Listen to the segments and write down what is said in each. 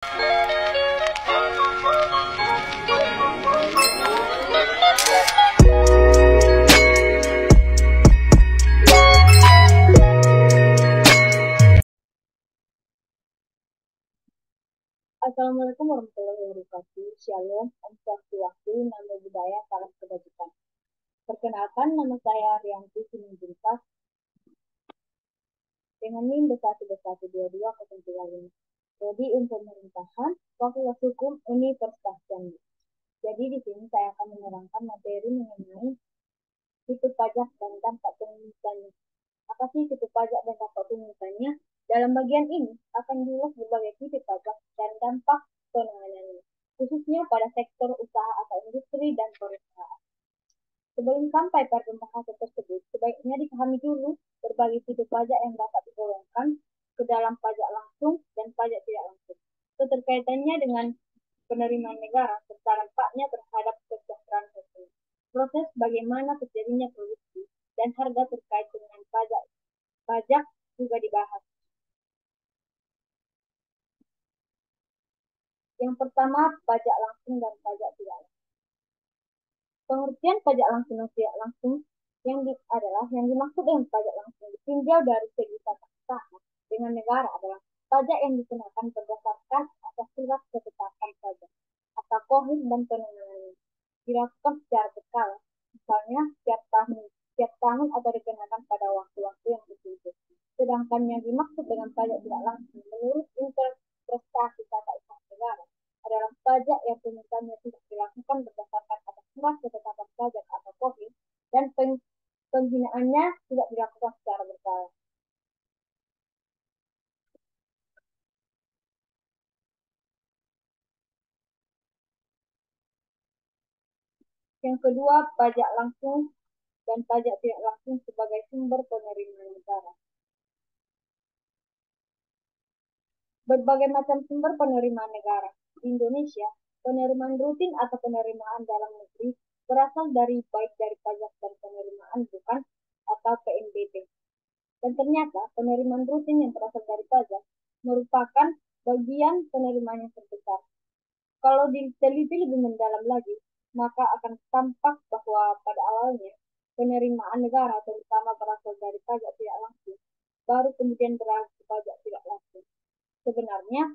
Assalamualaikum warahmatullahi wabarakatuh. Shalom, Om Swastiastu, Namo Buddhaya, Salam Kebajikan. Perkenalkan, nama saya Rianti Simanjuntak dengan NIM B1B12205. Prodi Ilmu Pemerintahan, Fakultas Hukum Universitas Jambi. Jadi di sini saya akan menerangkan materi mengenai fitur pajak dan dampak pemungutannya. Apa sih fitur pajak dan dampak pemungutannya? Dalam bagian ini akan diulas berbagai fitur pajak dan dampak penanganannya, khususnya pada sektor usaha atau industri dan perusahaan. Sebelum sampai pada pembahasan tersebut, sebaiknya dipahami dulu berbagai fitur pajak yang dapat digolongkan ke dalam pajak langsung dan pajak tidak langsung. Keterkaitannya dengan penerimaan negara serta dampaknya terhadap kesejahteraan sosial. Proses bagaimana terjadinya produksi dan harga terkait dengan pajak juga dibahas. Yang pertama, pajak langsung dan pajak tidak langsung. Pengertian pajak langsung dan tidak langsung adalah yang dimaksud dengan pajak langsung ditinjau dari segi tata usaha dengan negara adalah pajak yang dikenakan berdasarkan atas surat ketetapan pajak atau kohim dan pengenangannya dilakukan secara berkala, misalnya setiap tahun atau dikenakan pada waktu-waktu yang tertentu. Sedangkan yang dimaksud dengan pajak tidak langsung menurut interpretasi tata usaha negara adalah pajak yang pemungutannya tidak dilakukan berdasarkan atas surat ketetapan pajak atau kohim dan penghinaannya tidak dilakukan secara berkala. Yang kedua, pajak langsung dan pajak tidak langsung sebagai sumber penerimaan negara. Berbagai macam sumber penerimaan negara. Di Indonesia, penerimaan rutin atau penerimaan dalam negeri berasal dari baik dari pajak dan penerimaan bukan atau PNBP. Dan ternyata penerimaan rutin yang berasal dari pajak merupakan bagian penerimaan yang terbesar. Kalau diteliti lebih mendalam lagi, maka akan tampak bahwa pada awalnya penerimaan negara terutama berasal dari pajak tidak langsung, baru kemudian beralih ke pajak tidak langsung. Sebenarnya,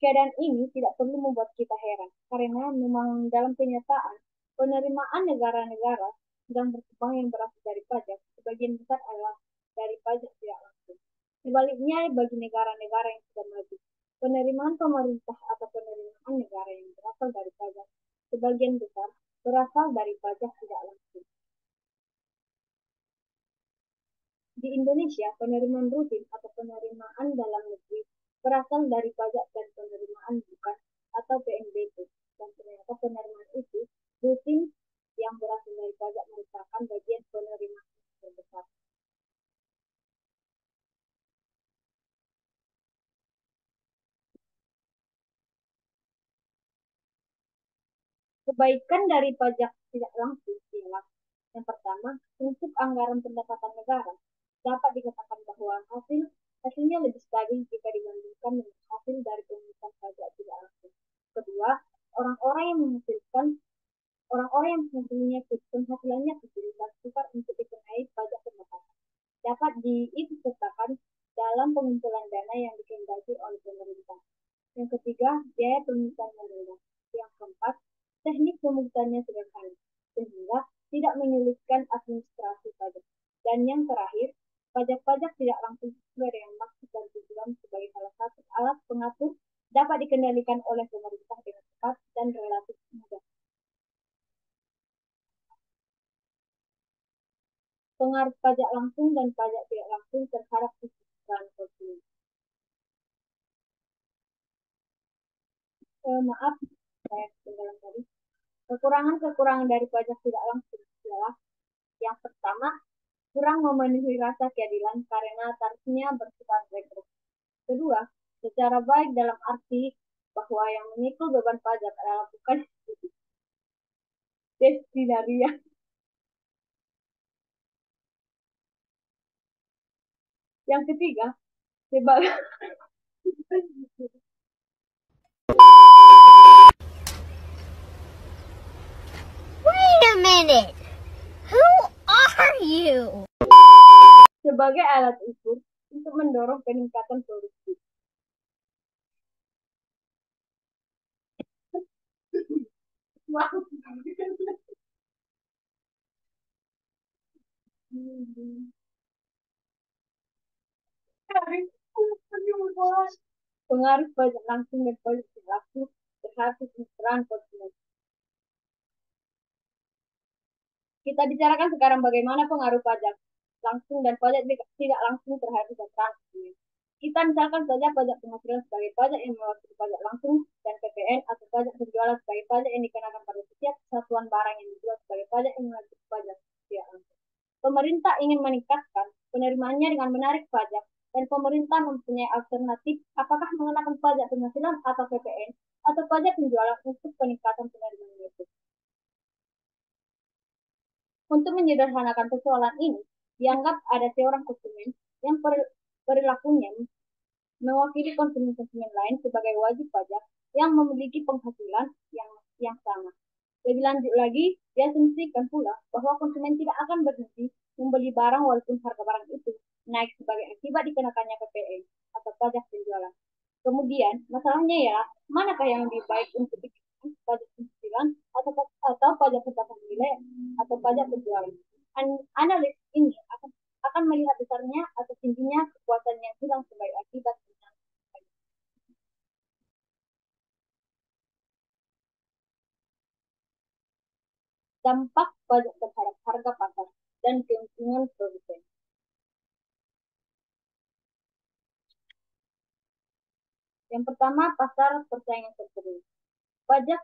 keadaan ini tidak perlu membuat kita heran, karena memang dalam kenyataan, penerimaan negara-negara sedang berkembang yang berasal dari pajak, sebagian besar adalah dari pajak tidak langsung. Sebaliknya, bagi negara-negara yang sudah maju, penerimaan pemerintah atau penerimaan negara yang berasal dari pajak, sebagian besar berasal dari pajak tidak langsung. Di Indonesia, penerimaan rutin atau penerimaan dalam negeri berasal dari pajak dan penerimaan bukan atau PNBP. Dan ternyata penerimaan itu rutin yang berasal dari pajak merupakan bagian penerimaan terbesar. Kebaikan dari pajak tidak langsung ialah yang pertama, untuk anggaran pendapatan negara dapat dikatakan bahwa hasilnya lebih stabil jika dibandingkan dengan hasil dari pemungutan pajak tidak langsung. Kedua, orang-orang yang menghasilkan orang-orang yang penghasilannya kecil dan sukar untuk dikenai pajak pendapatan dapat diikutsertakan dalam pengumpulan dana yang dikehendaki oleh pemerintah. Yang ketiga, biaya pemungutan yang rendah. Yang keempat, teknik pemungutannya sederhana, sehingga tidak menyulitkan administrasi pajak. Dan yang terakhir, pajak-pajak tidak langsung sesuai dengan maksud dan tujuan sebagai salah satu alat pengatur dapat dikendalikan oleh pemerintah dengan cepat dan relatif mudah. Pengaruh pajak langsung dan pajak tidak langsung terhadap kesejahteraan sosial. Maaf, saya ketinggalan tadi. Kekurangan-kekurangan dari pajak tidak langsung adalah yang pertama, kurang memenuhi rasa keadilan karena tarifnya bersifat regresif. Kedua, secara baik dalam arti bahwa yang memikul beban pajak adalah bukan destinarinya. Yang ketiga, sebagai minute. Who are you? Sebagai alat ukur untuk mendorong peningkatan produksi. Pengaruh pajak langsung dan pajak tidak langsung terhadap kesejahteraan konsumen. Kita bicarakan sekarang bagaimana pengaruh pajak langsung dan pajak tidak langsung terhadap kesejahteraan konsumen. Kita misalkan saja pajak penghasilan sebagai pajak yang mewakili pajak langsung dan PPN atau pajak penjualan sebagai pajak yang dikenakan pada setiap satuan barang yang dijual sebagai pajak yang mewakili pajak tidak langsung. Pemerintah ingin meningkatkan penerimaannya dengan menarik pajak dan pemerintah mempunyai alternatif apakah mengenakan pajak penghasilan atau PPN atau pajak penjualan untuk peningkatan penerimaan itu. Untuk menyederhanakan persoalan ini, dianggap ada seorang konsumen yang perilakunya mewakili konsumen-konsumen lain sebagai wajib pajak yang memiliki penghasilan yang sama. Lebih lanjut lagi, diasumsikan pula bahwa konsumen tidak akan berhenti membeli barang walaupun harga barang itu naik sebagai akibat dikenakannya PPN atau pajak penjualan. Kemudian, masalahnya ya, manakah yang lebih baik untuk dikenakan pajak penghasilan atau pajak pendapat nilai atau pajak penjualan? Analis ini akan melihat besarnya atau tingginya kekuatan yang hilang sebagai akibat dampak pajak terhadap harga pasar dan keuntungan produsen. Yang pertama, pasar persaingan terselubung. Pajak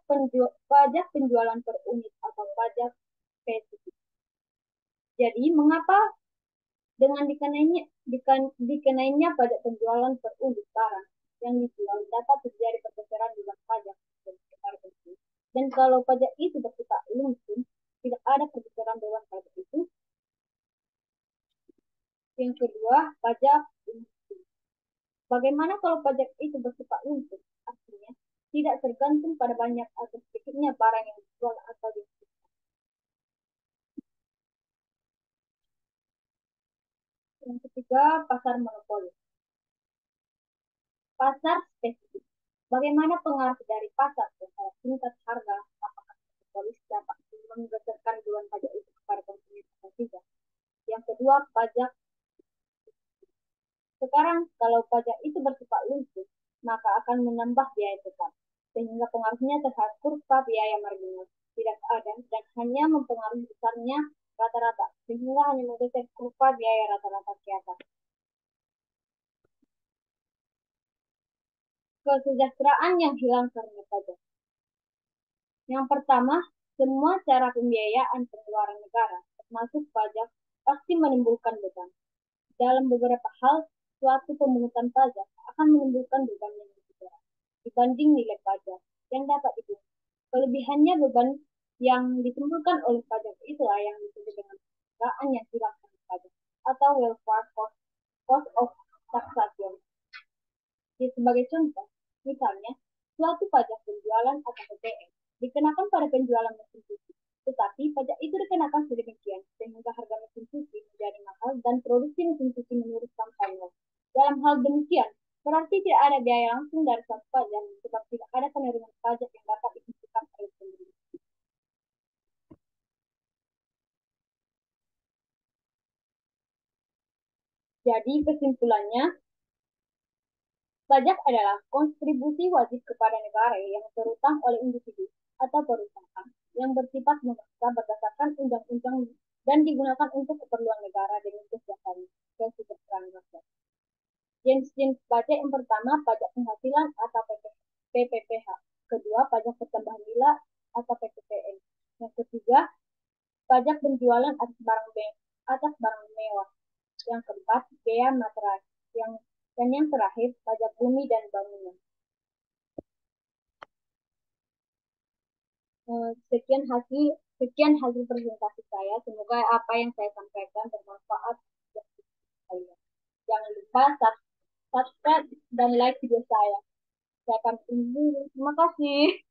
penjualan per unit atau pajak spesifik. Jadi, mengapa dengan dikenainya pajak penjualan per unit barang yang dijual dapat terjadi pergeseran beban pajak dan kalau pajak itu bersifat langsung, tidak ada pergeseran beban pajak itu. Yang kedua, pajak langsung. Bagaimana kalau pajak itu bersifat langsung? Artinya, tidak tergantung pada banyak atau sedikitnya barang yang dijual atau dijual. Yang ketiga, pasar monopoli. Pasar spesifik. Bagaimana pengaruh dari pasar terhadap tingkat harga? Apakah monopolis dapat menggeserkan beban pajak itu kepada konsumen atau tidak? Yang kedua, pajak. Sekarang, kalau pajak itu bersifat langsung, maka akan menambah biaya tetap, sehingga pengaruhnya terhadap kurva biaya marginal tidak ada dan hanya mempengaruhi besarnya rata-rata, sehingga hanya menggeser kurva biaya rata-rata ke atas. Kesejahteraan yang hilang karena pajak. Yang pertama, semua cara pembiayaan pengeluaran negara, termasuk pajak, pasti menimbulkan beban. Dalam beberapa hal, suatu pemungutan pajak akan menimbulkan beban yang lebih berat dibanding nilai pajak yang dapat dipungut. Kelebihannya beban yang ditimbulkan oleh pajak itulah yang disebut dengan kesejahteraan yang hilang karena pajak atau welfare cost of taxation. Jadi, sebagai contoh, misalnya, suatu pajak penjualan atau PPN dikenakan pada penjualan mesin cuci, tetapi pajak itu dikenakan sedemikian sehingga harga mesin cuci menjadi mahal dan produksi mesin cuci menurun sampai nol. Dalam hal demikian, berarti tidak ada biaya langsung dari suatu pajak sebab tidak ada penerimaan pajak yang dapat ditentukan oleh pemerintah. Jadi kesimpulannya, pajak adalah kontribusi wajib kepada negara yang terutang oleh individu atau perusahaan yang bersifat memaksa berdasarkan undang-undang dan digunakan untuk keperluan negara demi kesejahteraan rakyat. Jenis-jenis pajak yang pertama, pajak penghasilan atau PPPH. Kedua, pajak pertambahan nilai atau PPPN. Yang ketiga, pajak penjualan atas barang mewah. Yang keempat, bea materai. Dan yang terakhir, pajak bumi dan bangunan. Sekian hasil presentasi saya. Semoga apa yang saya sampaikan bermanfaat bagi kalian. Jangan lupa subscribe dan like video saya. Saya akan tunggu. Terima kasih.